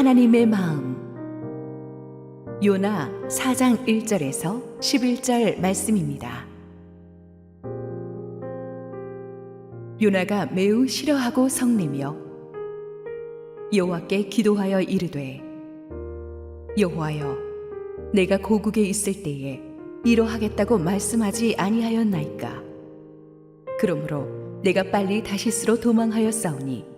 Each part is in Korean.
하나님의 마음. 요나 4장 1절에서 11절 말씀입니다. 요나가 매우 싫어하고 성내며 여호와께 기도하여 이르되, 여호와여, 내가 고국에 있을 때에 이러하겠다고 말씀하지 아니하였나이까? 그러므로 내가 빨리 다시스로 도망하였사오니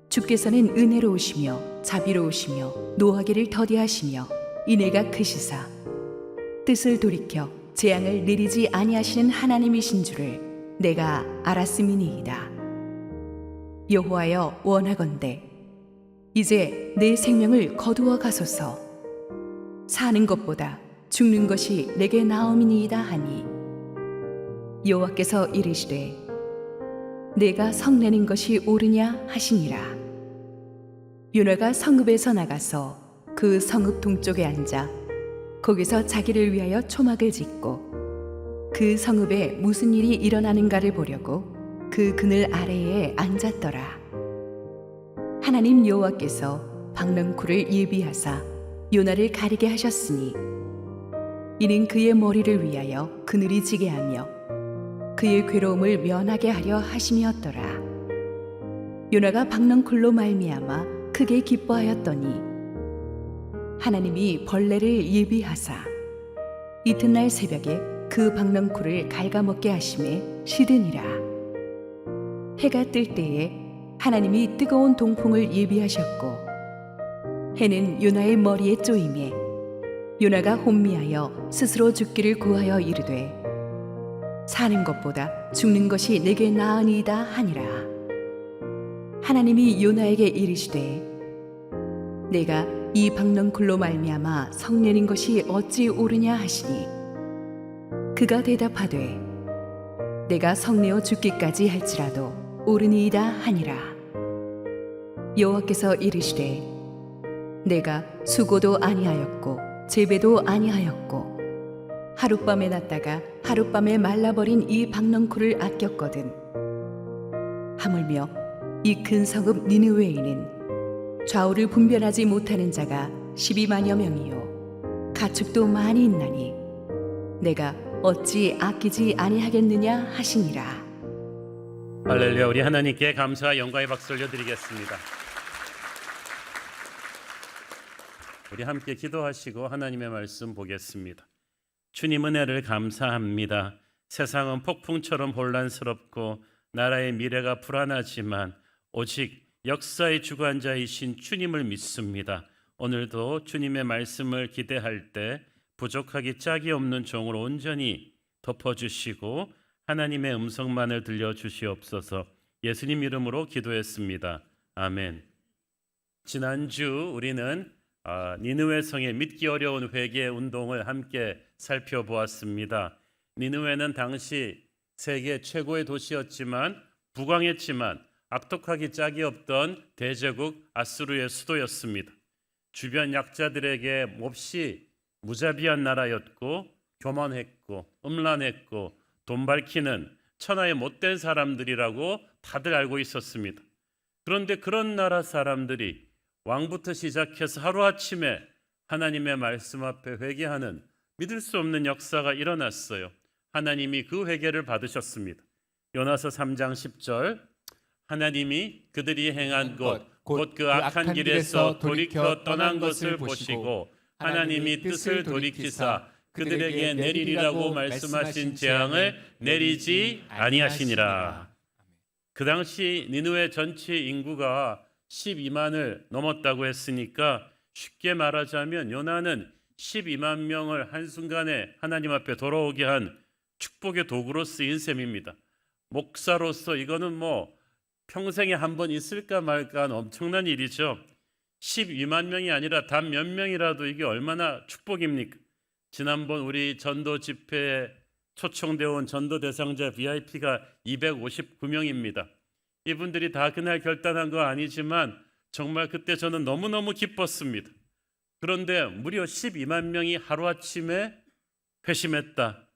주께서는 은혜로우시며 자비로우시며 노하기를 더디하시며 인애가 크시사 뜻을 돌이켜 재앙을 내리지 아니하시는 하나님이신 줄을 내가 알았음이니이다. 여호와여, 원하건대 이제 내 생명을 거두어 가소서. 사는 것보다 죽는 것이 내게 나음이니이다 하니, 여호와께서 이르시되 내가 성내는 것이 옳으냐 하시니라. 요나가 성읍에서 나가서 그 성읍 동쪽에 앉아 거기서 자기를 위하여 초막을 짓고 그 성읍에 무슨 일이 일어나는가를 보려고 그 그늘 아래에 앉았더라. 하나님 여호와께서 박넝쿨을 예비하사 요나를 가리게 하셨으니 이는 그의 머리를 위하여 그늘이 지게 하며 그의 괴로움을 면하게 하려 하심이었더라. 요나가 박넝쿨로 말미암아 크게 기뻐하였더니 하나님이 벌레를 예비하사 이튿날 새벽에 그 박넝쿨을 갉아먹게 하심에 시드니라. 해가 뜰 때에 하나님이 뜨거운 동풍을 예비하셨고 해는 요나의 머리에 쪼임에 요나가 혼미하여 스스로 죽기를 구하여 이르되, 사는 것보다 죽는 것이 내게 나으니이다 하니라. 하나님이 요나에게 이르시되, 내가 이 박넝쿨로 말미암아 성내는 것이 어찌 옳으냐 하시니, 그가 대답하되 내가 성내어 죽기까지 할지라도 옳으니이다 하니라. 여호와께서 이르시되, 내가 수고도 아니하였고 재배도 아니하였고 하룻밤에 났다가 하룻밤에 말라버린 이 박넝쿨을 아꼈거든. 하물며 이 큰 성읍 니느웨에는 좌우를 분별하지 못하는 자가 12만여 명이요 가축도 많이 있나니 내가 어찌 아끼지 아니하겠느냐 하시니라. 할렐루야. 우리 하나님께 감사와 영광의 박수 올려드리겠습니다. 우리 함께 기도하시고 하나님의 말씀 보겠습니다. 주님 은혜를 감사합니다. 세상은 폭풍처럼 혼란스럽고 나라의 미래가 불안하지만 오직 역사의 주관자이신 주님을 믿습니다. 오늘도 주님의 말씀을 기대할 때 부족하기 짝이 없는 종으로 온전히 덮어주시고 하나님의 음성만을 들려주시옵소서. 예수님 이름으로 기도했습니다. 아멘. 지난주 우리는 니느웨 성의 믿기 어려운 회개 운동을 함께 살펴보았습니다. 니느웨는 당시 세계 최고의 도시였지만 부강했지만 악독하기 짝이 없던 대제국 아수르의 수도였습니다. 주변 약자들에게 몹시 무자비한 나라였고 교만했고 음란했고 돈 밝히는 천하의 못된 사람들이라고 다들 알고 있었습니다. 그런데 그런 나라 사람들이 왕부터 시작해서 하루아침에 하나님의 말씀 앞에 회개하는 믿을 수 없는 역사가 일어났어요. 하나님이 그 회개를 받으셨습니다. 요나서 3장 10절, 하나님이 그들이 행한 것 곧 그 악한 길에서 돌이켜 떠난 것을 보시고 하나님이 뜻을 돌이키사 그들에게 내리리라고 말씀하신 재앙을 내리지 아니하시니라. 그 당시 니느웨 전체 인구가 12만을 넘었다고 했으니까 쉽게 말하자면 요나는 12만 명을 한순간에 하나님 앞에 돌아오게 한 축복의 도구로 쓰인 셈입니다. 목사로서 이거는 평생에 한 번 있을까 말까 한 엄청난 일이죠. 12만 명이 아니라 단 몇 명이라도 이게 얼마나 축복입니까? 지난번 우리 전도 집회에 초청되어 온 전도 대상자 VIP가 259명입니다. 이분들이 다 그날 결단한 거 아니지만 정말 그때 저는 너무너무 기뻤습니다. 그런데 무려 12만 명이 하루아침에 회심했다.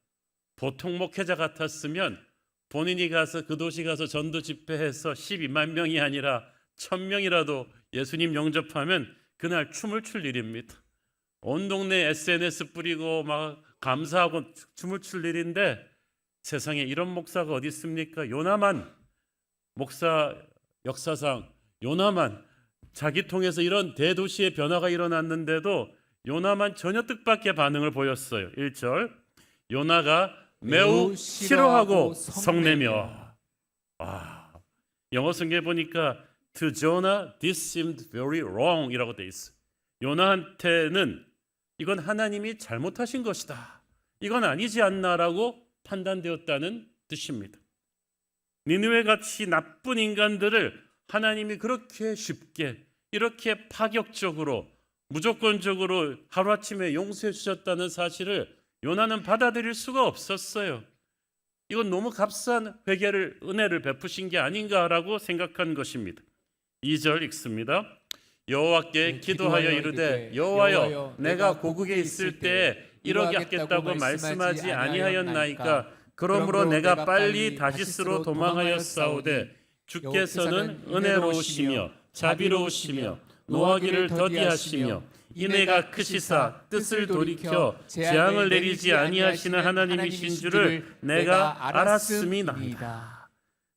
보통 목회자 같았으면 본인이 가서 그 도시 가서 전도 집회해서 12만 명이 아니라 1000명이라도 예수님 영접하면 그날 춤을 출 일입니다. 온 동네 SNS 뿌리고 막 감사하고 춤을 출 일인데 세상에 이런 목사가 어디 있습니까? 요나만 목사 역사상 요나만 자기 통해서 이런 대도시의 변화가 일어났는데도 요나만 전혀 뜻밖의 반응을 보였어요. 1절 요나가 매우 싫어하고 성내며 영어 성경에 보니까 To Jonah this seemed very wrong 이라고 돼 있어요. 요나한테는 이건 하나님이 잘못하신 것이다. 이건 아니지 않나라고 판단되었다는 뜻입니다. 니느웨 같이 나쁜 인간들을 하나님이 그렇게 쉽게 이렇게 파격적으로 무조건적으로 하루아침에 용서해 주셨다는 사실을 요나는 받아들일 수가 없었어요. 이건 너무 값싼 회개를 은혜를 베푸신 게 아닌가라고 생각한 것입니다. 2절 읽습니다. 여호와께 기도하여 이르되 여호와여 내가 고국에 있을 때에 이렇게 하겠다고 말씀하지 아니하였나이까 그러므로 내가 빨리 다시스로 도망하여 싸우되 주께서는 은혜로우시며 자비로우시며 노하기를 더디하시며 인애가 크시사 뜻을 돌이켜 재앙을 내리지 아니하시는 하나님이신 줄을 내가 알았음이나이다.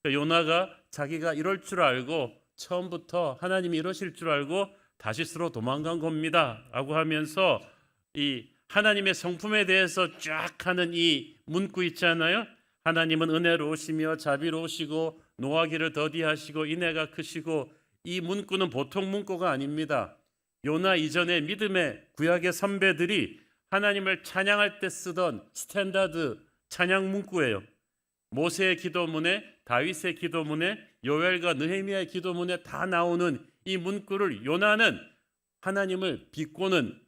요나가 자기가 이럴 줄 알고 처음부터 하나님이 이러실 줄 알고 다시스로 도망간 겁니다 라고 하면서 이 하나님의 성품에 대해서 쫙 하는 이 문구 있잖아요. 하나님은 은혜로우시며 자비로우시고 노하기를 더디하시고 인애가 크시고 이 문구는 보통 문구가 아닙니다. 요나 이전에 믿음의 구약의 선배들이 하나님을 찬양할 때 쓰던 스탠다드 찬양 문구예요. 모세의 기도문에 다윗의 기도문에 요엘과 느헤미야의 기도문에 다 나오는 이 문구를 요나는 하나님을 비꼬는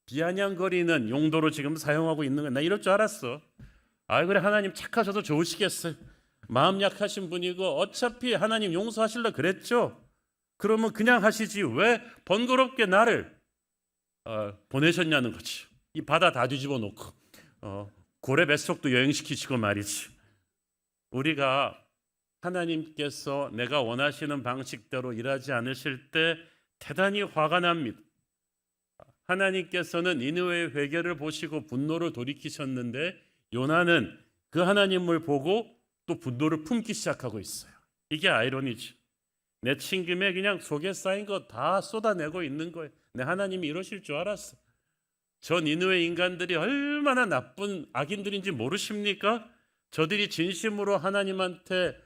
비아냥거리는 용도로 지금 사용하고 있는 거야. 나 이럴 줄 알았어. 그래 하나님 착하셔도 좋으시겠어요. 마음 약하신 분이고 어차피 하나님 용서하실라 그랬죠. 그러면 그냥 하시지 왜 번거롭게 나를 보내셨냐는 거지. 이 바다 다 뒤집어 놓고 고래 뱃속도 여행시키시고 말이지. 우리가 하나님께서 내가 원하시는 방식대로 일하지 않으실 때 대단히 화가 납니다. 하나님께서는 니느웨의 회개를 보시고 분노를 돌이키셨는데 요나는 그 하나님을 보고 또 분노를 품기 시작하고 있어요. 이게 아이러니죠. 내 친김에 그냥 속에 쌓인 거 다 쏟아내고 있는 거예요. 내 하나님이 이러실 줄 알았어. 저 니느웨 인간들이 얼마나 나쁜 악인들인지 모르십니까? 저들이 진심으로 하나님한테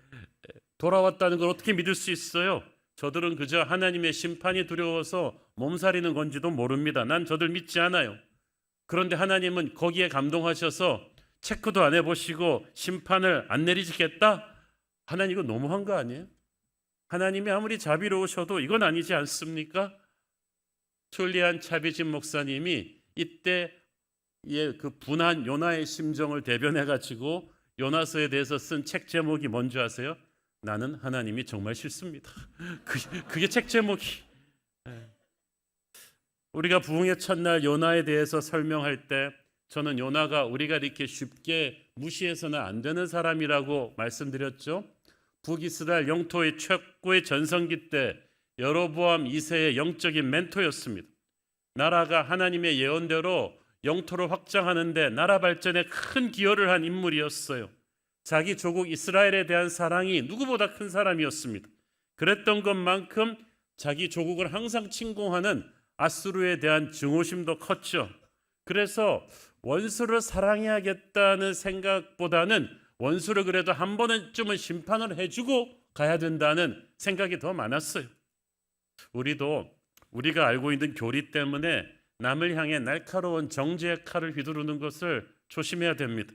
돌아왔다는 걸 어떻게 믿을 수 있어요? 저들은 그저 하나님의 심판이 두려워서 몸살이는 건지도 모릅니다. 난 저들 믿지 않아요. 그런데 하나님은 거기에 감동하셔서 체크도 안 해보시고 심판을 안 내리시겠다? 하나님 이거 너무한 거 아니에요? 하나님이 아무리 자비로우셔도 이건 아니지 않습니까? 툴리안 차비진 목사님이 이때 그 분한 요나의 심정을 대변해가지고 요나서에 대해서 쓴 책 제목이 뭔지 아세요? 나는 하나님이 정말 싫습니다. 그게 책 제목이. 우리가 부흥의 첫날 요나에 대해서 설명할 때 저는 요나가 우리가 이렇게 쉽게 무시해서는 안 되는 사람이라고 말씀드렸죠. 북이스라엘 영토의 최고의 전성기 때 여로보암 2세의 영적인 멘토였습니다. 나라가 하나님의 예언대로 영토를 확장하는데 나라 발전에 큰 기여를 한 인물이었어요. 자기 조국 이스라엘에 대한 사랑이 누구보다 큰 사람이었습니다. 그랬던 것만큼 자기 조국을 항상 침공하는 아수르에 대한 증오심도 컸죠. 그래서 원수를 사랑해야겠다는 생각보다는 원수를 그래도 한 번쯤은 심판을 해주고 가야 된다는 생각이 더 많았어요. 우리도 우리가 알고 있는 교리 때문에 남을 향해 날카로운 정죄의 칼을 휘두르는 것을 조심해야 됩니다.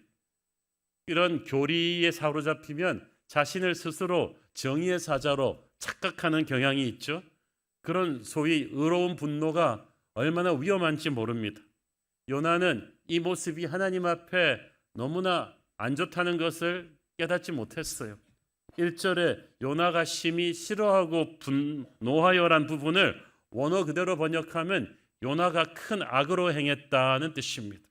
이런 교리에 사로잡히면 자신을 스스로 정의의 사자로 착각하는 경향이 있죠. 그런 소위 의로운 분노가 얼마나 위험한지 모릅니다. 요나는 이 모습이 하나님 앞에 너무나 안 좋다는 것을 깨닫지 못했어요. 1절에 요나가 심히 싫어하고 분노하여란 부분을 원어 그대로 번역하면 요나가 큰 악으로 행했다는 뜻입니다.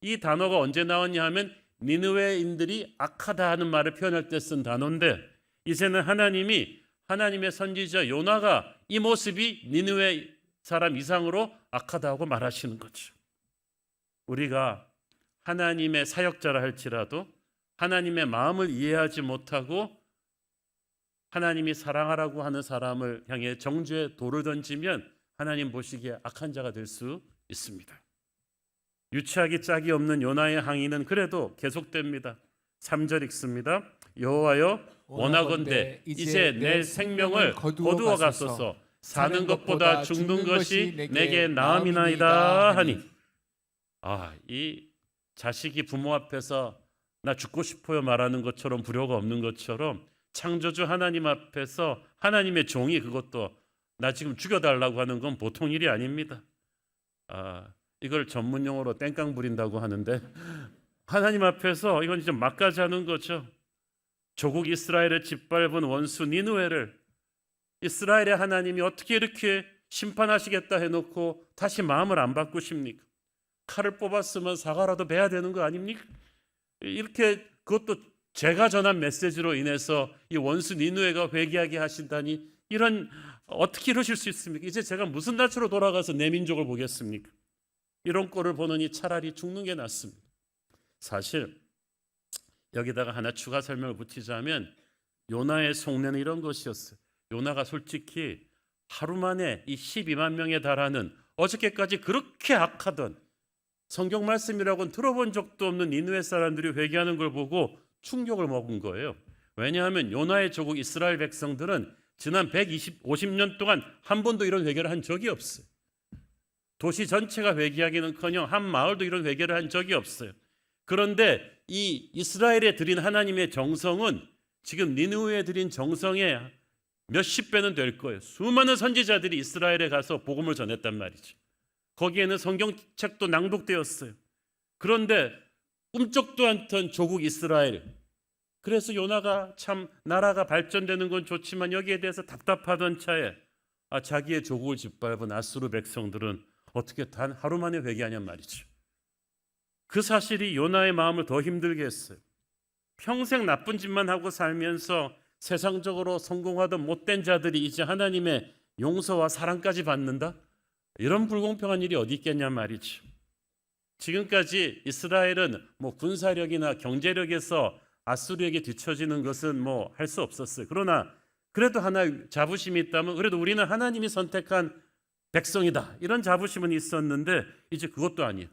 이 단어가 언제 나왔냐 하면 니느웨인들이 악하다 하는 말을 표현할 때 쓴 단어인데 이제는 하나님의 선지자 요나가 이 모습이 니느웨 사람 이상으로 악하다고 말하시는 거죠. 우리가 하나님의 사역자라 할지라도 하나님의 마음을 이해하지 못하고 하나님이 사랑하라고 하는 사람을 향해 정죄의 돌을 던지면 하나님 보시기에 악한 자가 될 수 있습니다. 유치하기 짝이 없는 요나의 항의는 그래도 계속됩니다. 3절 읽습니다. 여호와여 원하건대 이제 내 생명을 거두어 가소서. 사는 것보다 죽는 것이 내게 나음이나이다 하니. 이 자식이 부모 앞에서 나 죽고 싶어요 말하는 것처럼 불효가 없는 것처럼 창조주 하나님 앞에서 하나님의 종이 그것도 나 지금 죽여달라고 하는 건 보통 일이 아닙니다. 이걸 전문 용어로 땡깡 부린다고 하는데 하나님 앞에서 이건 이제 막가자는 거죠. 조국 이스라엘을 짓밟은 원수 니느웨를 이스라엘의 하나님이 어떻게 이렇게 심판하시겠다 해놓고 다시 마음을 안 바꾸십니까? 칼을 뽑았으면 사과라도 베야 되는 거 아닙니까? 이렇게 그것도 제가 전한 메시지로 인해서 이 원수 니느웨가 회개하게 하신다니 이런 어떻게 이러실 수 있습니까? 이제 제가 무슨 낯으로 돌아가서 내 민족을 보겠습니까? 이런 꼴을 보느니 차라리 죽는 게 낫습니다. 사실 여기다가 하나 추가 설명을 붙이자면 요나의 속내는 이런 것이었어요. 요나가 솔직히 하루 만에 이 12만 명에 달하는 어저께까지 그렇게 악하던 성경 말씀이라고는 들어본 적도 없는 니느웨 사람들이 회개하는 걸 보고 충격을 먹은 거예요. 왜냐하면 요나의 조국 이스라엘 백성들은 지난 50년 동안 한 번도 이런 회개를 한 적이 없어요. 도시 전체가 회개하기는커녕 한 마을도 이런 회개를 한 적이 없어요. 그런데 이 이스라엘에 드린 하나님의 정성은 지금 니느웨에 드린 정성의 몇십 배는 될 거예요. 수많은 선지자들이 이스라엘에 가서 복음을 전했단 말이죠. 거기에는 성경책도 낭독되었어요. 그런데 꿈쩍도 않던 조국 이스라엘, 그래서 요나가 참 나라가 발전되는 건 좋지만 여기에 대해서 답답하던 차에 자기의 조국을 짓밟은 아수르 백성들은 어떻게 단 하루 만에 회개하냔 말이죠. 그 사실이 요나의 마음을 더 힘들게 했어요. 평생 나쁜 짓만 하고 살면서 세상적으로 성공하던 못된 자들이 이제 하나님의 용서와 사랑까지 받는다? 이런 불공평한 일이 어디 있겠냔 말이죠. 지금까지 이스라엘은 군사력이나 경제력에서 아수르에게 뒤처지는 것은 할 수 없었어요. 그러나 그래도 하나 자부심이 있다면 그래도 우리는 하나님이 선택한 백성이다. 이런 자부심은 있었는데 이제 그것도 아니에요.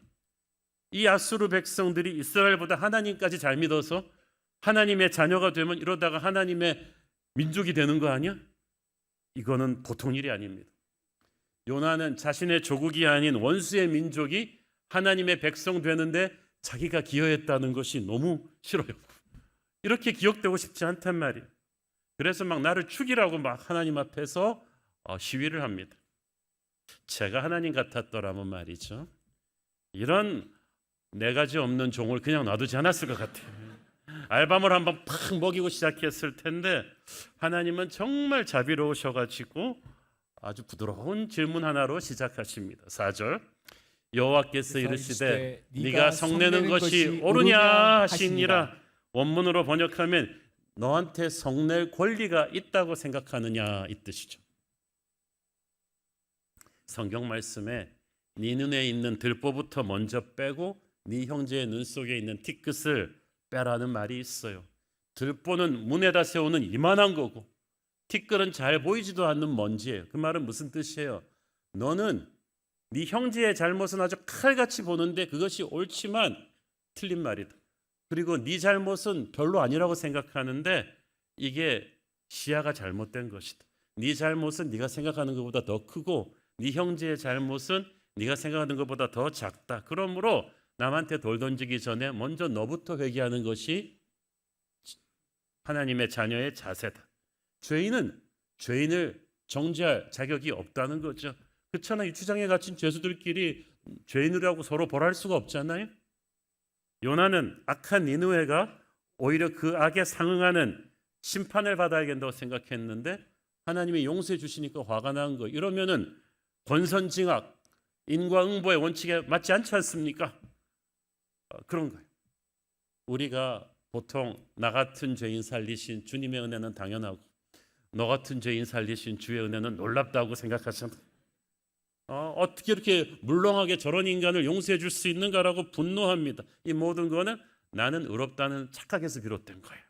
이 아수르 백성들이 이스라엘보다 하나님까지 잘 믿어서 하나님의 자녀가 되면 이러다가 하나님의 민족이 되는 거 아니야? 이거는 보통 일이 아닙니다. 요나는 자신의 조국이 아닌 원수의 민족이 하나님의 백성 되는데 자기가 기여했다는 것이 너무 싫어요. 이렇게 기억되고 싶지 않단 말이에요. 그래서 막 나를 죽이라고 막 하나님 앞에서 시위를 합니다. 제가 하나님 같았더라면 말이죠. 이런 네 가지 없는 종을 그냥 놔두지 않았을 것 같아요. 알밤을 한번 팍 먹이고 시작했을 텐데 하나님은 정말 자비로우셔가지고 아주 부드러운 질문 하나로 시작하십니다. 4절 여호와께서 이르시되 네가 성내는 것이 옳으냐 하시니라. 원문으로 번역하면 너한테 성낼 권리가 있다고 생각하느냐 이 뜻이죠. 성경 말씀에 네 눈에 있는 들보부터 먼저 빼고 네 형제의 눈 속에 있는 티끝을 빼라는 말이 있어요. 들보는 문에다 세우는 이만한 거고 티끌은 잘 보이지도 않는 먼지예요. 그 말은 무슨 뜻이에요? 너는 네 형제의 잘못은 아주 칼같이 보는데 그것이 옳지만 틀린 말이다. 그리고 네 잘못은 별로 아니라고 생각하는데 이게 시야가 잘못된 것이다. 네 잘못은 네가 생각하는 것보다 더 크고 네 형제의 잘못은 네가 생각하는 것보다 더 작다. 그러므로 남한테 돌 던지기 전에 먼저 너부터 회개하는 것이 하나님의 자녀의 자세다. 죄인은 죄인을 정죄할 자격이 없다는 거죠. 그렇잖아요. 유치장에 갇힌 죄수들끼리 죄인이라고 서로 벌할 수가 없잖아요. 요나는 악한 니느웨가 오히려 그 악에 상응하는 심판을 받아야겠다고 생각했는데 하나님이 용서해 주시니까 화가 난 거예요. 이러면은 권선징악, 인과응보의 원칙에 맞지 않지 않습니까? 그런 거예요. 우리가 보통 나 같은 죄인 살리신 주님의 은혜는 당연하고 너 같은 죄인 살리신 주의 은혜는 놀랍다고 생각하잖아요. 어떻게 이렇게 물렁하게 저런 인간을 용서해 줄 수 있는가라고 분노합니다. 이 모든 거는 나는 의롭다는 착각에서 비롯된 거예요.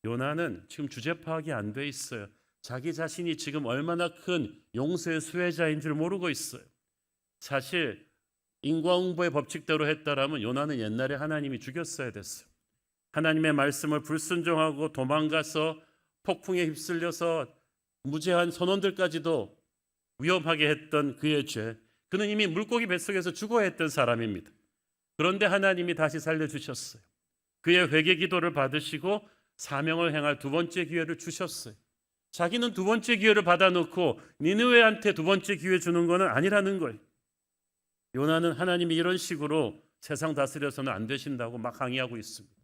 요나는 지금 주제 파악이 안 돼 있어요. 자기 자신이 지금 얼마나 큰 용서의 수혜자인 줄 모르고 있어요. 사실 인과응보의 법칙대로 했다라면 요나는 옛날에 하나님이 죽였어야 됐어요. 하나님의 말씀을 불순종하고 도망가서 폭풍에 휩쓸려서 무죄한 선원들까지도 위험하게 했던 그의 죄, 그는 이미 물고기 뱃속에서 죽어야 했던 사람입니다. 그런데 하나님이 다시 살려주셨어요. 그의 회개 기도를 받으시고 사명을 행할 두 번째 기회를 주셨어요. 자기는 두 번째 기회를 받아놓고 니느웨한테 두 번째 기회 주는 것은 아니라는 거예요. 요나는 하나님이 이런 식으로 세상 다스려서는 안 되신다고 막 항의하고 있습니다.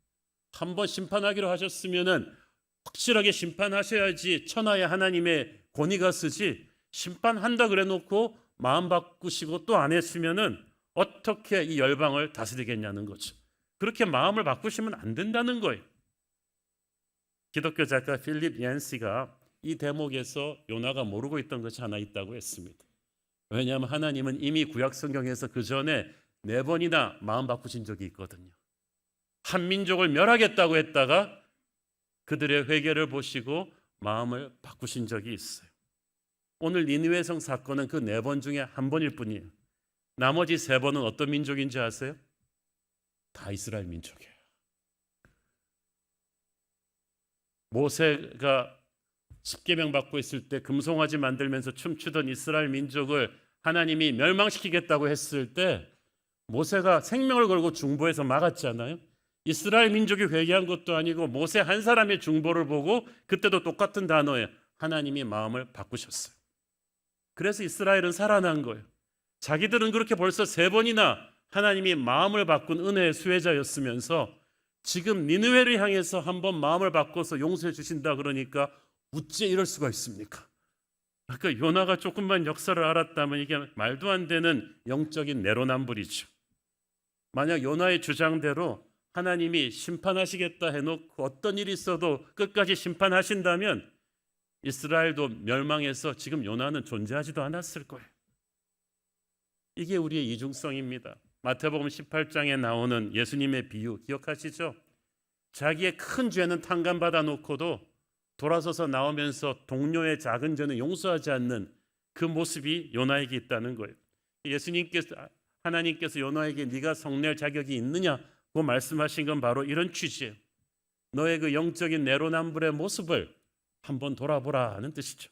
한번 심판하기로 하셨으면은 확실하게 심판하셔야지 천하의 하나님의 권위가 쓰지, 심판한다 그래 놓고 마음 바꾸시고 또 안 했으면은 어떻게 이 열방을 다스리겠냐는 거죠. 그렇게 마음을 바꾸시면 안 된다는 거예요. 기독교 작가 필립 얀시가 이 대목에서 요나가 모르고 있던 것이 하나 있다고 했습니다. 왜냐하면 하나님은 이미 구약 성경에서 그 전에 4번이나 마음 바꾸신 적이 있거든요. 한 민족을 멸하겠다고 했다가 그들의 회개를 보시고 마음을 바꾸신 적이 있어요. 오늘 니느웨 성 사건은 그 4번 중에 한 번일 뿐이에요. 나머지 3번은 어떤 민족인지 아세요? 다 이스라엘 민족이에요. 모세가 십계명 받고 있을 때 금송아지 만들면서 춤추던 이스라엘 민족을 하나님이 멸망시키겠다고 했을 때 모세가 생명을 걸고 중보해서 막았잖아요. 이스라엘 민족이 회개한 것도 아니고 모세 한 사람의 중보를 보고 그때도 똑같은 단어에 하나님이 마음을 바꾸셨어요. 그래서 이스라엘은 살아난 거예요. 자기들은 그렇게 벌써 3번이나 하나님이 마음을 바꾼 은혜의 수혜자였으면서 지금 니느웨를 향해서 한번 마음을 바꿔서 용서해 주신다 그러니까 어째 이럴 수가 있습니까? 그러니까 요나가 조금만 역사를 알았다면 이게 말도 안 되는 영적인 내로남불이죠. 만약 요나의 주장대로 하나님이 심판하시겠다 해놓고 어떤 일이 있어도 끝까지 심판하신다면 이스라엘도 멸망해서 지금 요나는 존재하지도 않았을 거예요. 이게 우리의 이중성입니다. 마태복음 18장에 나오는 예수님의 비유 기억하시죠? 자기의 큰 죄는 탕감받아 놓고도 돌아서서 나오면서 동료의 작은 죄는 용서하지 않는 그 모습이 요나에게 있다는 거예요. 하나님께서 요나에게 네가 성낼 자격이 있느냐고 말씀하신 건 바로 이런 취지예요. 너의 그 영적인 내로남불의 모습을 한번 돌아보라 하는 뜻이죠.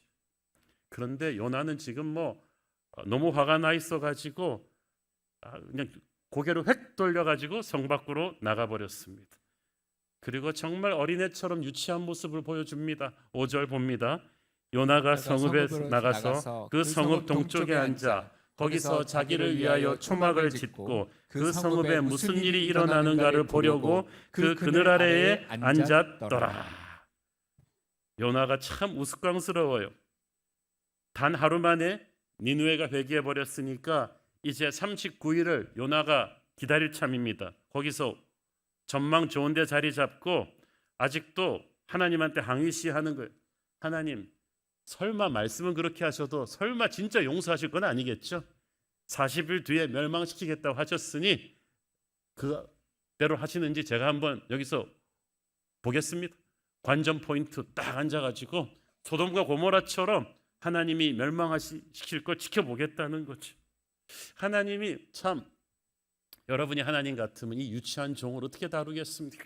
그런데 요나는 지금 너무 화가 나 있어가지고 그냥 고개를 획 돌려가지고 성 밖으로 나가버렸습니다. 그리고 정말 어린애처럼 유치한 모습을 보여줍니다. 5절 봅니다. 요나가 성읍에 나가서 그 성읍 동쪽에 앉아 거기서 자기를 위하여 초막을 짓고 그 성읍에 무슨 일이 일어나는가를 보려고 그 그늘 아래에 앉았더라. 요나가 참 우스꽝스러워요. 단 하루 만에 니느웨가 회개해 버렸으니까 이제 39일을 요나가 기다릴 참입니다. 거기서 전망 좋은 데 자리 잡고 아직도 하나님한테 항의시하는 거예요. 하나님, 설마 말씀은 그렇게 하셔도 설마 진짜 용서하실 건 아니겠죠? 40일 뒤에 멸망시키겠다고 하셨으니 그대로 하시는지 제가 한번 여기서 보겠습니다. 관전 포인트 딱 앉아가지고 소돔과 고모라처럼 하나님이 멸망시킬 걸 지켜보겠다는 거죠. 하나님이 참, 여러분이 하나님 같으면 이 유치한 종을 어떻게 다루겠습니까?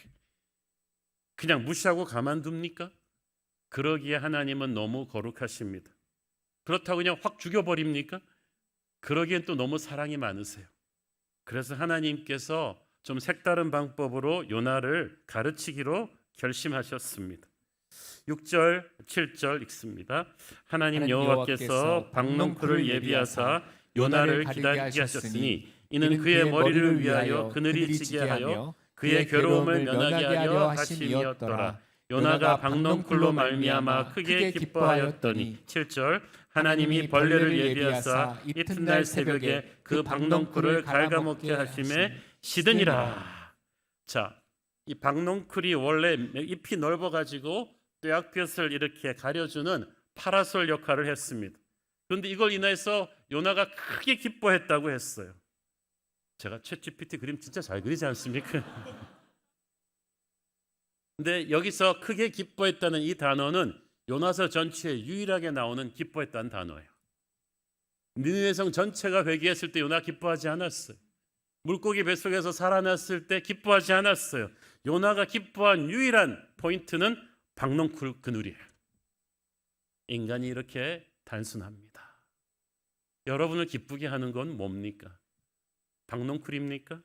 그냥 무시하고 가만둡니까? 그러기에 하나님은 너무 거룩하십니다. 그렇다고 그냥 확 죽여버립니까? 그러기엔 또 너무 사랑이 많으세요. 그래서 하나님께서 좀 색다른 방법으로 요나를 가르치기로 결심하셨습니다. 6절, 7절 읽습니다. 하나님 여호와께서 박농쿨을 예비하사 요나를 기다리게 하셨으니 이는 그의 머리를 위하여 그늘이 지게 하여 그의 괴로움을 면하게 하려 하심이었더라. 요나가 박농쿨로 말미암아 크게 기뻐하였더니 7절 하나님이 벌레를 예비하사 이튿날 새벽에 그 박농쿨을 갉아먹게 하심에 시드니라. 자, 이 박농쿨이 원래 잎이 넓어가지고 뙤약볕을 이렇게 가려주는 파라솔 역할을 했습니다. 그런데 이걸 인해서 요나가 크게 기뻐했다고 했어요. 제가 챗GPT 그림 진짜 잘 그리지 않습니까? 근데 여기서 크게 기뻐했다는 이 단어는 요나서 전체에 유일하게 나오는 기뻐했다는 단어예요. 니느웨 성 전체가 회개했을 때 요나 기뻐하지 않았어요. 물고기 뱃속에서 살아났을 때 기뻐하지 않았어요. 요나가 기뻐한 유일한 포인트는 박농쿨 그늘이에요. 인간이 이렇게 단순합니다. 여러분을 기쁘게 하는 건 뭡니까? 박농쿨입니까?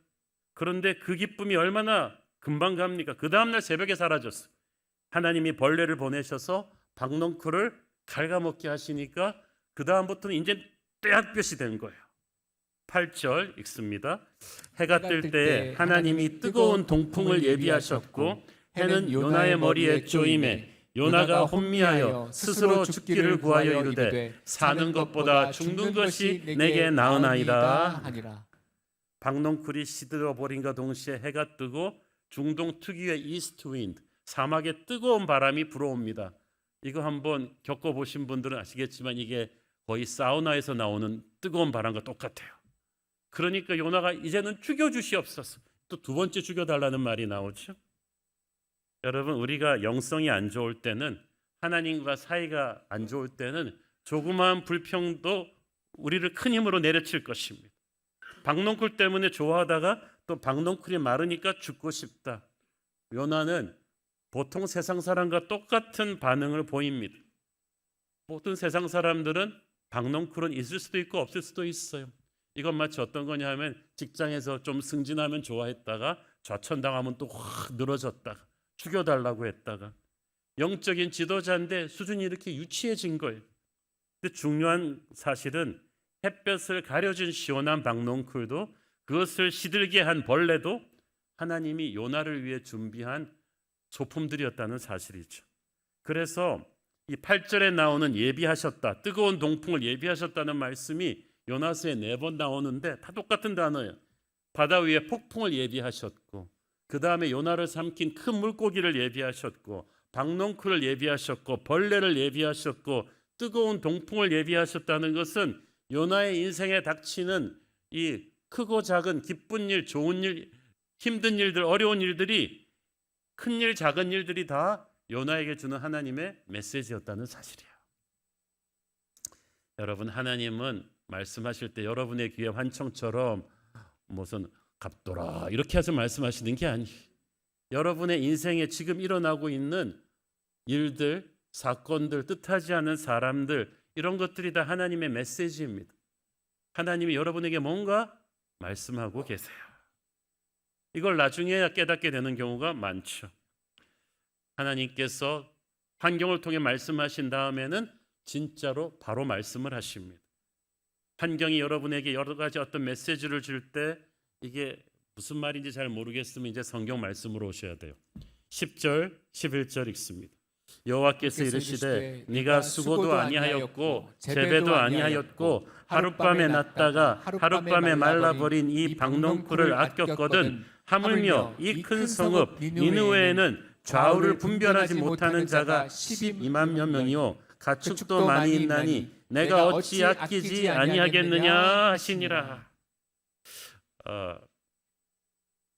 그런데 그 기쁨이 얼마나 금방 갑니까? 그 다음날 새벽에 사라졌어요. 하나님이 벌레를 보내셔서 박농쿨을 갉아먹게 하시니까 그 다음부터는 이제 떼약볕이 된 거예요. 8절 읽습니다. 해가 뜰 때 하나님이 뜨거운 동풍을 예비하셨고 해는 요나의 머리에 쪼임에 요나가 혼미하여 스스로 죽기를 구하여 이르되 사는 것보다 죽는 것이 내게 나으나이다 하니라. 박농쿨이 시들어 버린과 동시에 해가 뜨고 중동 특유의 이스트 윈드, 사막의 뜨거운 바람이 불어옵니다. 이거 한번 겪어보신 분들은 아시겠지만 이게 거의 사우나에서 나오는 뜨거운 바람과 똑같아요. 그러니까 요나가 이제는 죽여주시옵소서. 또 두 번째 죽여달라는 말이 나오죠. 여러분, 우리가 영성이 안 좋을 때는, 하나님과 사이가 안 좋을 때는 조그마한 불평도 우리를 큰 힘으로 내려칠 것입니다. 박농쿨 때문에 좋아하다가 또 박농쿨이 마르니까 죽고 싶다. 요나는 보통 세상 사람과 똑같은 반응을 보입니다. 모든 세상 사람들은 박농쿨은 있을 수도 있고 없을 수도 있어요. 이건 마치 어떤 거냐 하면 직장에서 좀 승진하면 좋아했다가 좌천당하면 또 확 늘어졌다가 죽여달라고 했다가, 영적인 지도자인데 수준이 이렇게 유치해진 거예요. 근데 중요한 사실은 햇볕을 가려준 시원한 박농쿨도, 그것을 시들게 한 벌레도 하나님이 요나를 위해 준비한 소품들이었다는 사실이죠. 그래서 이 8절에 나오는 예비하셨다, 뜨거운 동풍을 예비하셨다는 말씀이 요나서에 4번 나오는데 다 똑같은 단어예요. 바다 위에 폭풍을 예비하셨고, 그 다음에 요나를 삼킨 큰 물고기를 예비하셨고, 박농쿨을 예비하셨고, 벌레를 예비하셨고, 뜨거운 동풍을 예비하셨다는 것은 요나의 인생에 닥치는 이 크고 작은 기쁜 일, 좋은 일, 힘든 일들, 어려운 일들이, 큰 일, 작은 일들이 다 요나에게 주는 하나님의 메시지였다는 사실이에요. 여러분, 하나님은 말씀하실 때 여러분의 귀에 환청처럼 무슨 갑돌아 이렇게 해서 말씀하시는 게 아니에요. 여러분의 인생에 지금 일어나고 있는 일들, 사건들, 뜻하지 않은 사람들, 이런 것들이 다 하나님의 메시지입니다. 하나님이 여러분에게 뭔가 말씀하고 계세요. 이걸 나중에야 깨닫게 되는 경우가 많죠. 하나님께서 환경을 통해 말씀하신 다음에는 진짜로 바로 말씀을 하십니다. 환경이 여러분에게 여러 가지 어떤 메시지를 줄 때 이게 무슨 말인지 잘 모르겠으면 이제 성경 말씀으로 오셔야 돼요. 10절, 11절 읽습니다. 여호와께서 이르시되 네가 수고도 아니하였고 재배도 아니하였고 하룻밤에 났다가 하룻밤에 말라버린 이 박농쿨을 아꼈거든 하물며 이 큰 성읍 니느웨에는 좌우를 분별하지 못하는 자가 12만 명이요 가축도 많이 있나니 내가 어찌 아끼지 아니하겠느냐 하시니라.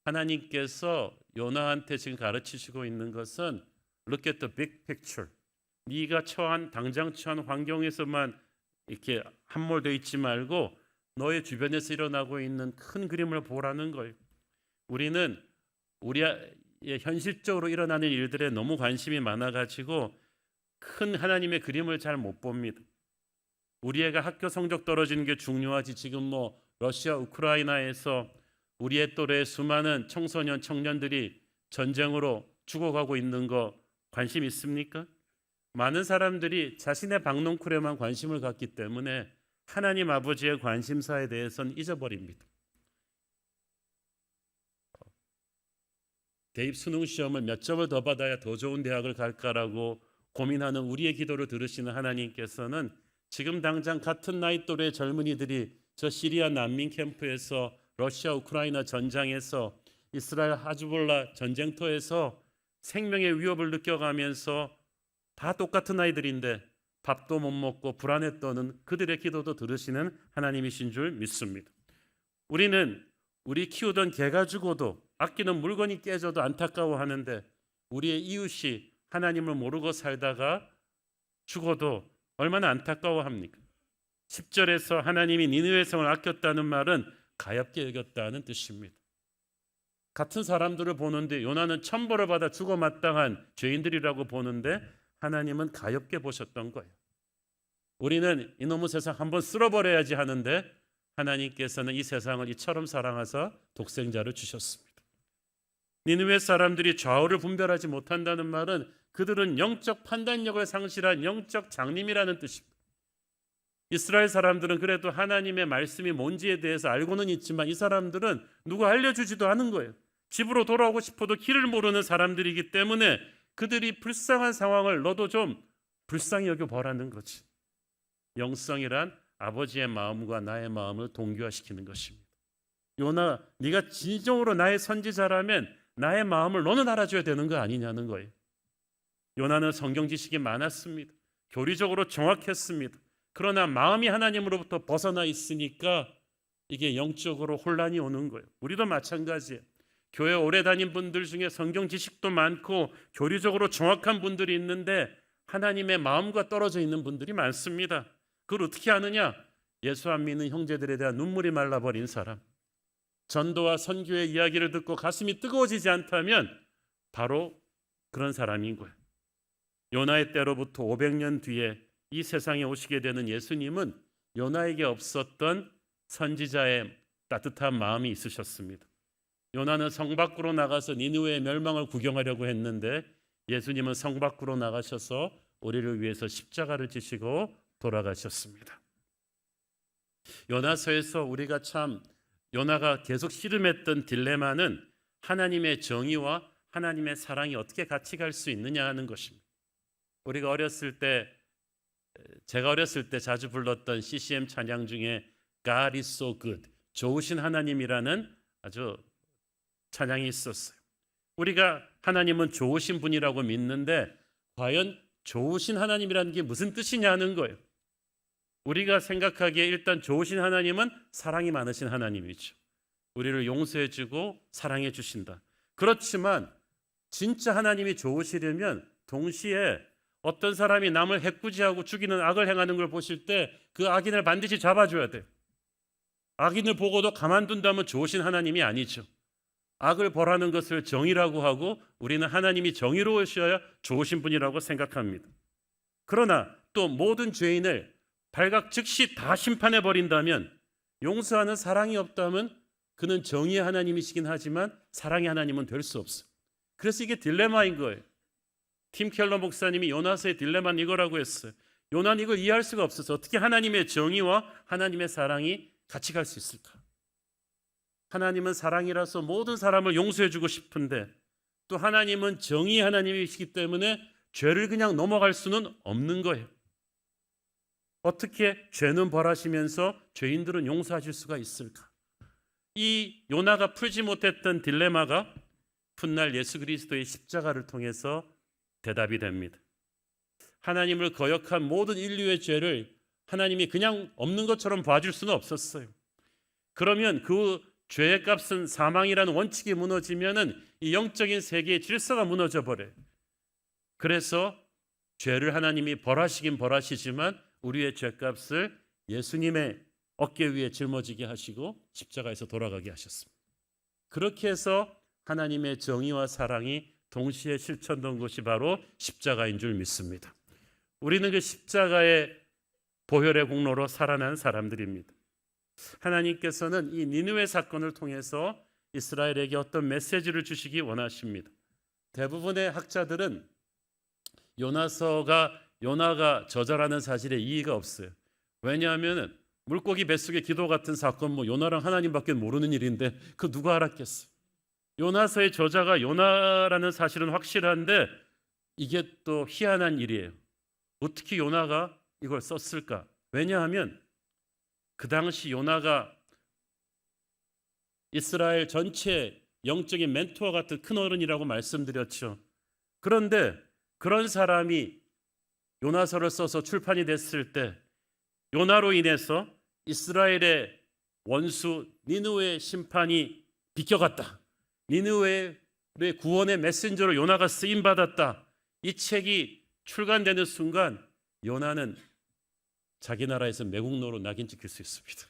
하나님께서 요나한테 지금 가르치시고 있는 것은 Look at the big picture. 네가 당장 처한 환경에서만 이렇게 함몰되어 있지 말고 너의 주변에서 일어나고 있는 큰 그림을 보라는 거예요. 우리는 우리의 현실적으로 일어나는 일들에 너무 관심이 많아가지고 큰 하나님의 그림을 잘 못 봅니다. 우리 애가 학교 성적 떨어지는 게 중요하지, 지금 뭐 러시아 우크라이나에서 우리의 또래의 수많은 청소년 청년들이 전쟁으로 죽어가고 있는 거 관심 있습니까? 많은 사람들이 자신의 박농쿨에만 관심을 갖기 때문에 하나님 아버지의 관심사에 대해서는 잊어버립니다. 대입 수능 시험을 몇 점을 더 받아야 더 좋은 대학을 갈까라고 고민하는 우리의 기도를 들으시는 하나님께서는 지금 당장 같은 나이 또래의 젊은이들이 저 시리아 난민 캠프에서, 러시아 우크라이나 전장에서, 이스라엘 하즈볼라 전쟁터에서 생명의 위협을 느껴가면서 다 똑같은 아이들인데 밥도 못 먹고 불안에 떠는 그들의 기도도 들으시는 하나님이신 줄 믿습니다. 우리는 우리 키우던 개가 죽어도 아끼는 물건이 깨져도 안타까워하는데 우리의 이웃이 하나님을 모르고 살다가 죽어도 얼마나 안타까워합니까? 10절에서 하나님이 니느웨 성을 아꼈다는 말은 가엾게 여겼다는 뜻입니다. 같은 사람들을 보는데 요나는 천벌을 받아 죽어 마땅한 죄인들이라고 보는데 하나님은 가엾게 보셨던 거예요. 우리는 이놈의 세상 한번 쓸어버려야지 하는데 하나님께서는 이 세상을 이처럼 사랑하사 독생자를 주셨습니다. 니느웨 사람들이 좌우를 분별하지 못한다는 말은 그들은 영적 판단력을 상실한 영적 장님이라는 뜻입니다. 이스라엘 사람들은 그래도 하나님의 말씀이 뭔지에 대해서 알고는 있지만 이 사람들은 누가 알려주지도 않은 거예요. 집으로 돌아오고 싶어도 길을 모르는 사람들이기 때문에 그들이 불쌍한 상황을 너도 좀 불쌍히 여겨보라는 거지. 영성이란 아버지의 마음과 나의 마음을 동교화시키는 것입니다. 요나, 네가 진정으로 나의 선지자라면 나의 마음을 너는 알아줘야 되는 거 아니냐는 거예요. 요나는 성경 지식이 많았습니다. 교리적으로 정확했습니다. 그러나 마음이 하나님으로부터 벗어나 있으니까 이게 영적으로 혼란이 오는 거예요. 우리도 마찬가지예요. 교회 오래 다닌 분들 중에 성경 지식도 많고 교리적으로 정확한 분들이 있는데 하나님의 마음과 떨어져 있는 분들이 많습니다. 그걸 어떻게 아느냐? 예수 안 믿는 형제들에 대한 눈물이 말라버린 사람, 전도와 선교의 이야기를 듣고 가슴이 뜨거워지지 않다면 바로 그런 사람인 거예요. 요나의 때로부터 500년 뒤에 이 세상에 오시게 되는 예수님은 요나에게 없었던 선지자의 따뜻한 마음이 있으셨습니다. 요나는 성 밖으로 나가서 니느웨의 멸망을 구경하려고 했는데 예수님은 성 밖으로 나가셔서 우리를 위해서 십자가를 지시고 돌아가셨습니다. 요나서에서 우리가 참 요나가 계속 씨름했던 딜레마는 하나님의 정의와 하나님의 사랑이 어떻게 같이 갈 수 있느냐 하는 것입니다. 우리가 제가 어렸을 때 자주 불렀던 CCM 찬양 중에 God is so good, 좋으신 하나님이라는 아주 찬양이 있었어요. 우리가 하나님은 좋으신 분이라고 믿는데 과연 좋으신 하나님이라는 게 무슨 뜻이냐는 거예요. 우리가 생각하기에 일단 좋으신 하나님은 사랑이 많으신 하나님이죠. 우리를 용서해 주고 사랑해 주신다. 그렇지만 진짜 하나님이 좋으시려면 동시에 어떤 사람이 남을 해꾸지하고 죽이는 악을 행하는 걸 보실 때 그 악인을 반드시 잡아줘야 돼요. 악인을 보고도 가만둔다면 좋으신 하나님이 아니죠. 악을 벌하는 것을 정의라고 하고 우리는 하나님이 정의로우셔야 좋으신 분이라고 생각합니다. 그러나 또 모든 죄인을 발각 즉시 다 심판해 버린다면, 용서하는 사랑이 없다면 그는 정의의 하나님이시긴 하지만 사랑의 하나님은 될 수 없어요. 그래서 이게 딜레마인 거예요. 팀 켈러 목사님이 요나서의 딜레마는 이거라고 했어요. 요나는 이걸 이해할 수가 없어서 어떻게 하나님의 정의와 하나님의 사랑이 같이 갈 수 있을까? 하나님은 사랑이라서 모든 사람을 용서해 주고 싶은데 또 하나님은 정의의 하나님이시기 때문에 죄를 그냥 넘어갈 수는 없는 거예요. 어떻게 죄는 벌하시면서 죄인들은 용서하실 수가 있을까? 이 요나가 풀지 못했던 딜레마가 훗날 예수 그리스도의 십자가를 통해서 대답이 됩니다. 하나님을 거역한 모든 인류의 죄를 하나님이 그냥 없는 것처럼 봐줄 수는 없었어요. 그러면 그 죄의 값은 사망이라는 원칙이 무너지면은 이 영적인 세계의 질서가 무너져 버려요. 그래서 죄를 하나님이 벌하시긴 벌하시지만 우리의 죄값을 예수님의 어깨 위에 짊어지게 하시고 십자가에서 돌아가게 하셨습니다. 그렇게 해서 하나님의 정의와 사랑이 동시에 실천된 것이 바로 십자가인 줄 믿습니다. 우리는 그 십자가의 보혈의 공로로 살아난 사람들입니다. 하나님께서는 이 니느웨 사건을 통해서 이스라엘에게 어떤 메시지를 주시기 원하십니다. 대부분의 학자들은 요나가 저자라는 사실에 이의가 없어요. 왜냐하면 물고기 뱃속의 기도 같은 사건, 요나랑 하나님밖에 모르는 일인데 그 누가 알았겠어요. 요나서의 저자가 요나라는 사실은 확실한데 이게 또 희한한 일이에요. 어떻게 요나가 이걸 썼을까? 왜냐하면 그 당시 요나가 이스라엘 전체 영적인 멘토와 같은 큰 어른이라고 말씀드렸죠. 그런데 그런 사람이 요나서를 써서 출판이 됐을 때 요나로 인해서 이스라엘의 원수 니느웨의 심판이 비껴갔다. 니느웨의 구원의 메신저로 요나가 쓰임 받았다. 이 책이 출간되는 순간 요나는 자기 나라에서 매국노로 낙인 찍힐 수 있습니다.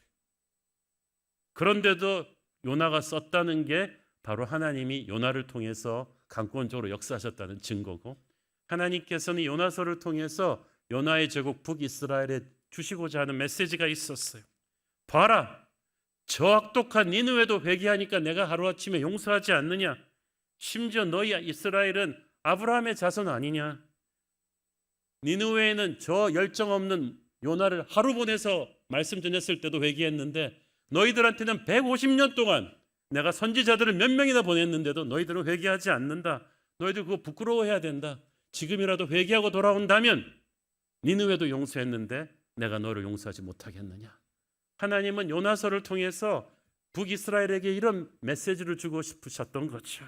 그런데도 요나가 썼다는 게 바로 하나님이 요나를 통해서 강권적으로 역사하셨다는 증거고, 하나님께서는 요나서를 통해서 요나의 제국 북이스라엘에 주시고자 하는 메시지가 있었어요. 봐라, 저 악독한 니느웨도 회개하니까 내가 하루아침에 용서하지 않느냐. 심지어 너희 이스라엘은 아브라함의 자손 아니냐. 니느웨에는 저 열정 없는 요나를 하루 보내서 말씀 전했을 때도 회개했는데 너희들한테는 150년 동안 내가 선지자들을 몇 명이나 보냈는데도 너희들은 회개하지 않는다. 너희들 그거 부끄러워해야 된다. 지금이라도 회개하고 돌아온다면 니느웨도 용서했는데 내가 너를 용서하지 못하겠느냐. 하나님은 요나서를 통해서 북이스라엘에게 이런 메시지를 주고 싶으셨던 거죠.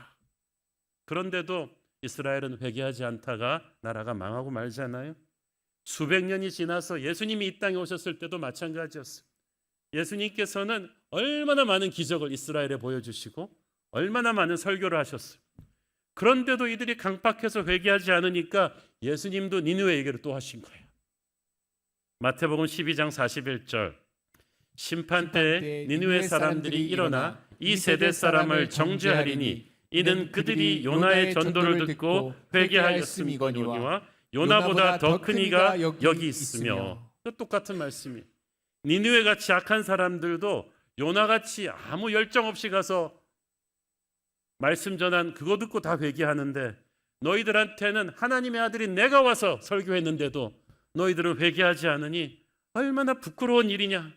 그런데도 이스라엘은 회개하지 않다가 나라가 망하고 말잖아요. 수백 년이 지나서 예수님이 이 땅에 오셨을 때도 마찬가지였어요. 예수님께서는 얼마나 많은 기적을 이스라엘에 보여주시고 얼마나 많은 설교를 하셨어요. 그런데도 이들이 강박해서 회개하지 않으니까 예수님도 니느웨 얘기를 또 하신 거예요. 마태복음 12장 41절, 심판 때에 니느웨 사람들이 일어나 이 세대 사람을 정죄하리니 이는 그들이 요나의 전도를 듣고 회개하였음이거니와 요나보다 더 큰 이가 여기 있으며. 똑같은 말씀이에요. 니느웨같이 악한 사람들도 요나같이 아무 열정 없이 가서 말씀 전한 그거 듣고 다 회개하는데, 너희들한테는 하나님의 아들이 내가 와서 설교했는데도 너희들은 회개하지 않으니 얼마나 부끄러운 일이냐.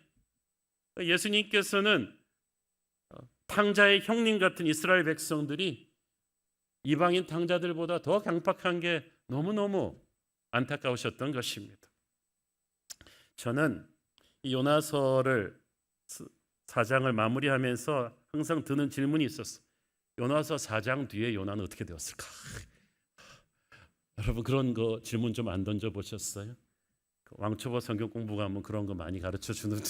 예수님께서는 탕자의 형님 같은 이스라엘 백성들이 이방인 탕자들보다 더 강박한 게 너무너무 안타까우셨던 것입니다. 저는 이 요나서를 4장을 마무리하면서 항상 드는 질문이 있었어요. 요나서 4장 뒤에 요나는 어떻게 되었을까? 여러분 그런 거 질문 좀 안 던져보셨어요? 왕초보 성경 공부 가면 그런 거 많이 가르쳐 주는데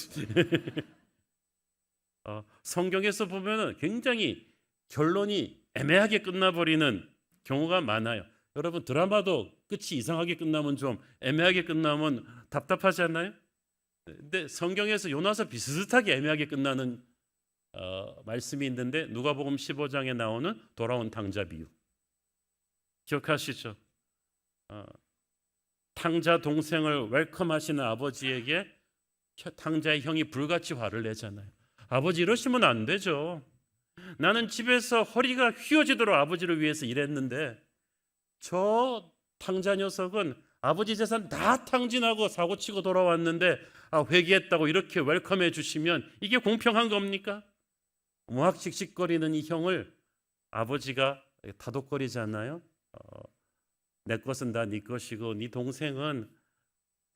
성경에서 보면 굉장히 결론이 애매하게 끝나버리는 경우가 많아요. 여러분 드라마도 끝이 이상하게 끝나면 좀 애매하게 끝나면 답답하지 않나요? 근데 성경에서 요나서 비슷하게 애매하게 끝나는 말씀이 있는데 누가복음 15장에 나오는 돌아온 탕자 비유 기억하시죠? 탕자 동생을 웰컴하시는 아버지에게 탕자의 형이 불같이 화를 내잖아요. 아버지 이러시면 안 되죠. 나는 집에서 허리가 휘어지도록 아버지를 위해서 일했는데 저 탕자 녀석은 아버지 재산 다 탕진하고 사고치고 돌아왔는데 회개했다고 이렇게 웰컴해 주시면 이게 공평한 겁니까? 무학 씩씩거리는 이 형을 아버지가 다독거리잖아요. 내 것은 다 네 것이고 네 동생은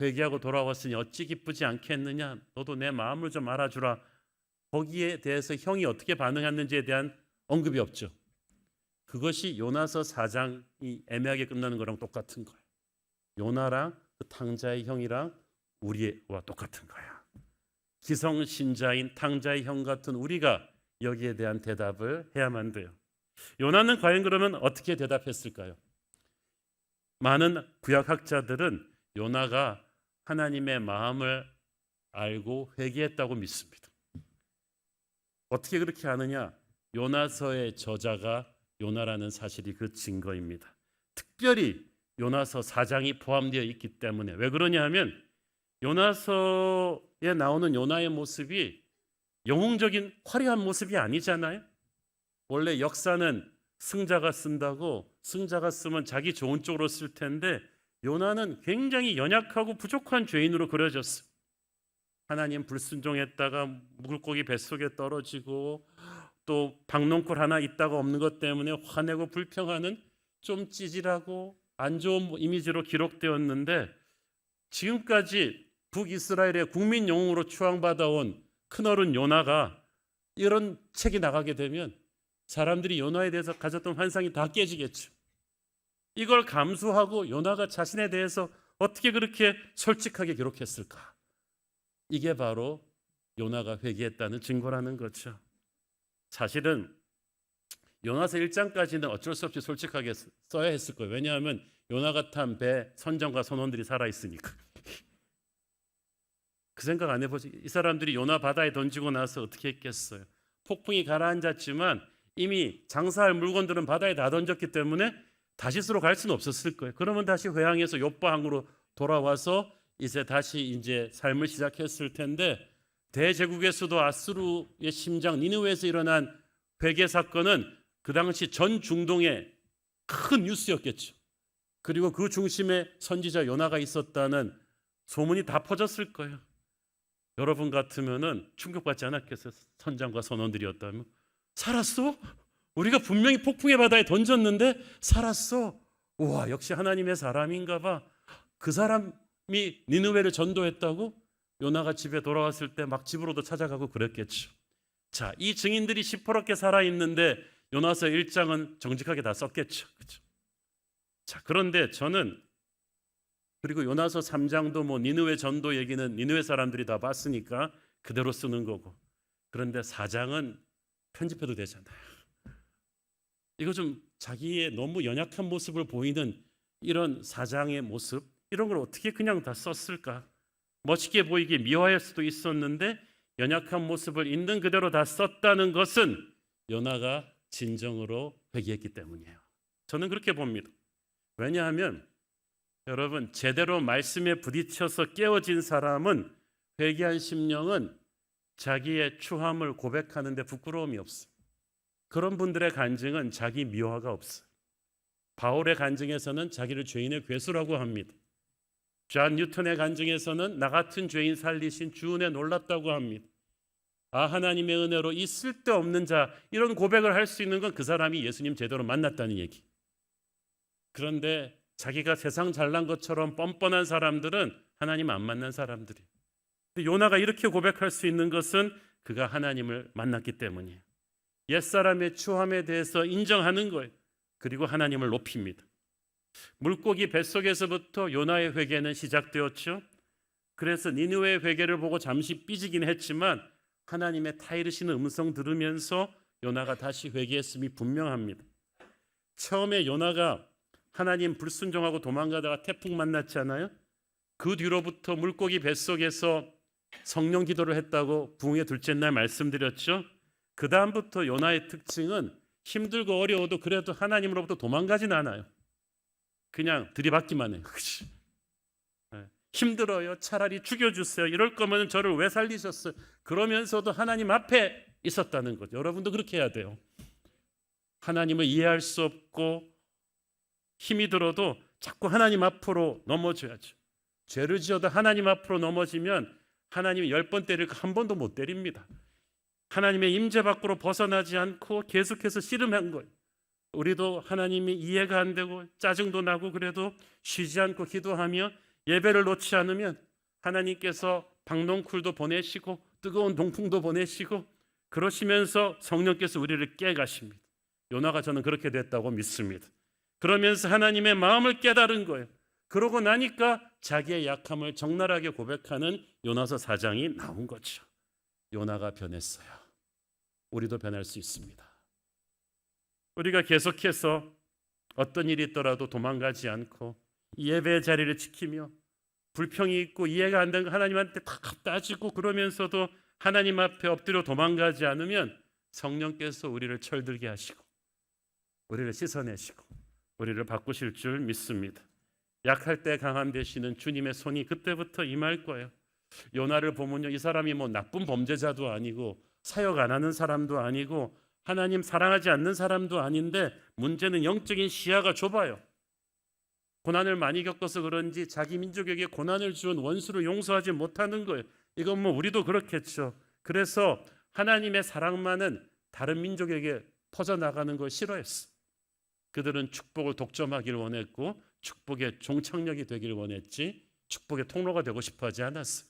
회개하고 돌아왔으니 어찌 기쁘지 않겠느냐. 너도 내 마음을 좀 알아주라. 거기에 대해서 형이 어떻게 반응했는지에 대한 언급이 없죠. 그것이 요나서 4장이 애매하게 끝나는 거랑 똑같은 거예요. 요나랑 그 탕자의 형이랑 우리와 똑같은 거야. 기성신자인 탕자의 형 같은 우리가 여기에 대한 대답을 해야만 돼요. 요나는 과연 그러면 어떻게 대답했을까요? 많은 구약학자들은 요나가 하나님의 마음을 알고 회개했다고 믿습니다. 어떻게 그렇게 아느냐? 요나서의 저자가 요나라는 사실이 그 증거입니다. 특별히 요나서 4장이 포함되어 있기 때문에. 왜 그러냐 하면 요나서에 나오는 요나의 모습이 영웅적인 화려한 모습이 아니잖아요. 원래 역사는 승자가 쓴다고, 승자가 쓰면 자기 좋은 쪽으로 쓸 텐데 요나는 굉장히 연약하고 부족한 죄인으로 그려졌어요. 하나님 불순종했다가 물고기 뱃속에 떨어지고 또 박농쿨 하나 있다가 없는 것 때문에 화내고 불평하는 좀 찌질하고 안 좋은 이미지로 기록되었는데, 지금까지 북이스라엘의 국민 영웅으로 추앙받아온 큰어른 요나가 이런 책이 나가게 되면 사람들이 요나에 대해서 가졌던 환상이 다 깨지겠죠. 이걸 감수하고 요나가 자신에 대해서 어떻게 그렇게 솔직하게 기록했을까? 이게 바로 요나가 회개했다는 증거라는 거죠. 사실은 요나서 1장까지는 어쩔 수 없이 솔직하게 써야 했을 거예요. 왜냐하면 요나가 탄 배 선장과 선원들이 살아있으니까. 그 생각 안 해보지? 이 사람들이 요나 바다에 던지고 나서 어떻게 했겠어요? 폭풍이 가라앉았지만 이미 장사할 물건들은 바다에 다 던졌기 때문에 다시 쓰러 갈 수는 없었을 거예요. 그러면 다시 회항해서 요빠 항으로 돌아와서 다시 삶을 시작했을 텐데, 대제국에서도 아수르의 심장 니느웨에서 일어난 회개 사건은 그 당시 전 중동의 큰 뉴스였겠죠. 그리고 그 중심에 선지자 요나가 있었다는 소문이 다 퍼졌을 거예요. 여러분 같으면은 충격받지 않았겠어요? 선장과 선원들이었다면. 살았어? 우리가 분명히 폭풍의 바다에 던졌는데 살았어. 우와, 역시 하나님의 사람인가 봐. 그 사람이 니느웨를 전도했다고? 요나가 집에 돌아왔을 때 막 집으로도 찾아가고 그랬겠죠. 자, 이 증인들이 시퍼렇게 살아있는데 요나서 1장은 정직하게 다 썼겠죠. 그렇죠? 자, 그런데 저는, 그리고 요나서 3장도 니느웨 전도 얘기는 니느웨 사람들이 다 봤으니까 그대로 쓰는 거고, 그런데 4장은 편집해도 되잖아요. 이거 좀 자기의 너무 연약한 모습을 보이는 이런 4장의 모습, 이런 걸 어떻게 그냥 다 썼을까? 멋있게 보이게 미화할 수도 있었는데 연약한 모습을 있는 그대로 다 썼다는 것은 요나가 진정으로 회개했기 때문이에요. 저는 그렇게 봅니다. 왜냐하면 여러분, 제대로 말씀에 부딪혀서 깨어진 사람은, 회개한 심령은 자기의 추함을 고백하는데 부끄러움이 없어요. 그런 분들의 간증은 자기 미화가 없어요. 바울의 간증에서는 자기를 죄인의 괴수라고 합니다. 존 뉴턴의 간증에서는 나 같은 죄인 살리신 주 은혜 놀랍다고 합니다. 아, 하나님의 은혜로 이 쓸데없는 자, 이런 고백을 할 수 있는 건 그 사람이 예수님 제대로 만났다는 얘기. 그런데 자기가 세상 잘난 것처럼 뻔뻔한 사람들은 하나님 안 만난 사람들이에요. 요나가 이렇게 고백할 수 있는 것은 그가 하나님을 만났기 때문이에요. 옛사람의 추함에 대해서 인정하는 거예요. 그리고 하나님을 높입니다. 물고기 뱃속에서부터 요나의 회개는 시작되었죠. 그래서 니느웨의 회개를 보고 잠시 삐지긴 했지만 하나님의 타이르시는 음성 들으면서 요나가 다시 회개했음이 분명합니다. 처음에 요나가 하나님 불순종하고 도망가다가 태풍 만났잖아요. 그 뒤로부터 물고기 뱃속에서 성령 기도를 했다고 부흥의 둘째 날 말씀드렸죠. 그 다음부터 요나의 특징은 힘들고 어려워도 그래도 하나님으로부터 도망가진 않아요. 그냥 들이받기만 해요. 그치? 힘들어요. 차라리 죽여주세요. 이럴 거면 저를 왜 살리셨어요? 그러면서도 하나님 앞에 있었다는 거죠. 여러분도 그렇게 해야 돼요. 하나님을 이해할 수 없고 힘이 들어도 자꾸 하나님 앞으로 넘어져야죠. 죄를 지어도 하나님 앞으로 넘어지면 하나님이 10번 때릴 거 한 번도 못 때립니다. 하나님의 임재 밖으로 벗어나지 않고 계속해서 씨름한 거예요. 우리도 하나님이 이해가 안 되고 짜증도 나고 그래도 쉬지 않고 기도하며 예배를 놓지 않으면 하나님께서 박농쿨도 보내시고 뜨거운 동풍도 보내시고 그러시면서 성령께서 우리를 깨가십니다. 요나가 저는 그렇게 됐다고 믿습니다. 그러면서 하나님의 마음을 깨달은 거예요. 그러고 나니까 자기의 약함을 적나라하게 고백하는 요나서 4장이 나온 거죠. 요나가 변했어요. 우리도 변할 수 있습니다. 우리가 계속해서 어떤 일이 있더라도 도망가지 않고 예배의 자리를 지키며 불평이 있고 이해가 안 되는 거 하나님한테 다 따지고 그러면서도 하나님 앞에 엎드려 도망가지 않으면 성령께서 우리를 철들게 하시고 우리를 씻어내시고 우리를 바꾸실 줄 믿습니다. 약할 때 강함 되시는 주님의 손이 그때부터 임할 거예요. 요나를 보면요, 이 사람이 뭐 나쁜 범죄자도 아니고 사역 안 하는 사람도 아니고 하나님 사랑하지 않는 사람도 아닌데 문제는 영적인 시야가 좁아요. 고난을 많이 겪어서 그런지 자기 민족에게 고난을 준 원수를 용서하지 못하는 거예요. 이건 뭐 우리도 그렇겠죠. 그래서 하나님의 사랑만은 다른 민족에게 퍼져나가는 걸 싫어했어. 그들은 축복을 독점하기를 원했고 축복의 종착역이 되기를 원했지 축복의 통로가 되고 싶어하지 않았어.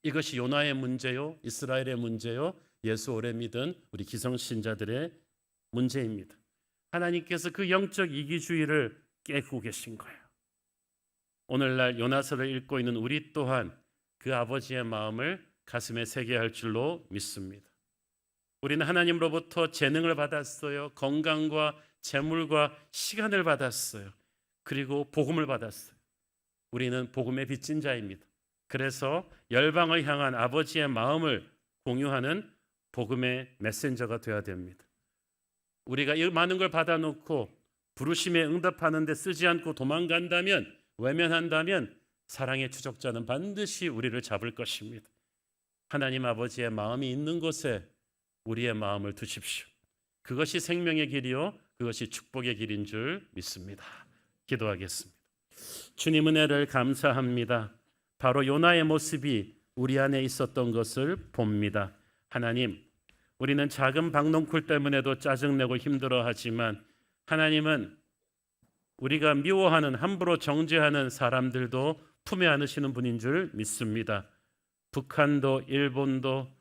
이것이 요나의 문제요, 이스라엘의 문제요, 예수 오래 믿은 우리 기성신자들의 문제입니다. 하나님께서 그 영적 이기주의를 깨고 계신 거예요. 오늘날 요나서를 읽고 있는 우리 또한 그 아버지의 마음을 가슴에 새겨야 할 줄로 믿습니다. 우리는 하나님으로부터 재능을 받았어요. 건강과 재물과 시간을 받았어요. 그리고 복음을 받았어요. 우리는 복음의 빚진 자입니다. 그래서 열방을 향한 아버지의 마음을 공유하는 복음의 메신저가 되어야 됩니다. 우리가 이 많은 걸 받아놓고 부르심에 응답하는 데 쓰지 않고 도망간다면, 외면한다면 사랑의 추적자는 반드시 우리를 잡을 것입니다. 하나님 아버지의 마음이 있는 곳에 우리의 마음을 두십시오. 그것이 생명의 길이요, 그것이 축복의 길인 줄 믿습니다. 기도하겠습니다. 주님 은혜를 감사합니다. 바로 요나의 모습이 우리 안에 있었던 것을 봅니다. 하나님, 우리는 작은 박농쿨 때문에도 짜증내고 힘들어하지만 하나님은 우리가 미워하는, 함부로 정죄하는 사람들도 품에 안으시는 분인 줄 믿습니다. 북한도 일본도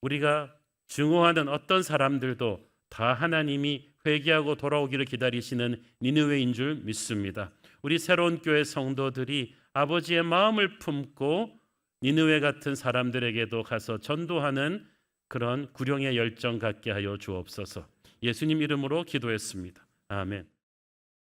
우리가 증오하는 어떤 사람들도 다 하나님이 회개하고 돌아오기를 기다리시는 니느웨인 줄 믿습니다. 우리 새로운 교회 성도들이 아버지의 마음을 품고 니느웨 같은 사람들에게도 가서 전도하는 그런 구령의 열정 갖게 하여 주옵소서. 예수님 이름으로 기도했습니다. 아멘.